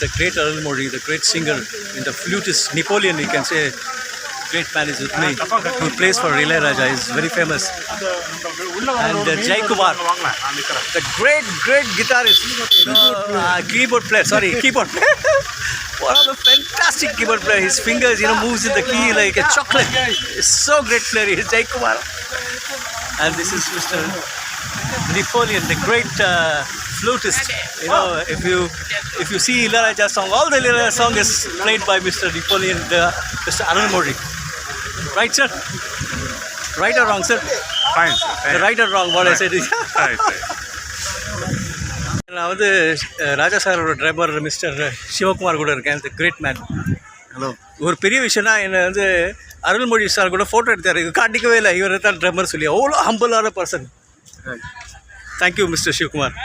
the great Arulmozhi, the great singer, and the flutist Napoleon, you can say. Great man is with me, who plays for Ilayaraja, is very famous. And Jai Kumar, the great guitarist, keyboard player, keyboard player. One of the fantastic keyboard player. His fingers, moves in the key like a chocolate. He's so great player. He's Jai Kumar. And this is Mr. Napoleon, the great flutist. If you see Ilayaraja song, all the Ilayaraja song is played by Mr. Napoleon, Mr. Arulmozhi. Right, sir? Right or wrong, sir? Fine. Right or wrong, what I said is. Right. நான் வந்து ராஜா சாரோட driver mister Sivakumar கூட இருக்கேன். தி great man. Hello. ஒரு பெரிய விஷயம்னா என்னை வந்து அருள்மொழி சார் கூட ஃபோட்டோ எடுத்தார். இது காட்டிக்கவே இல்லை, இவர் தான் ட்ரம்மர் சொல்லி. அவ்வளோ ஹம்பிளான பர்சன். Thank you mister Sivakumar.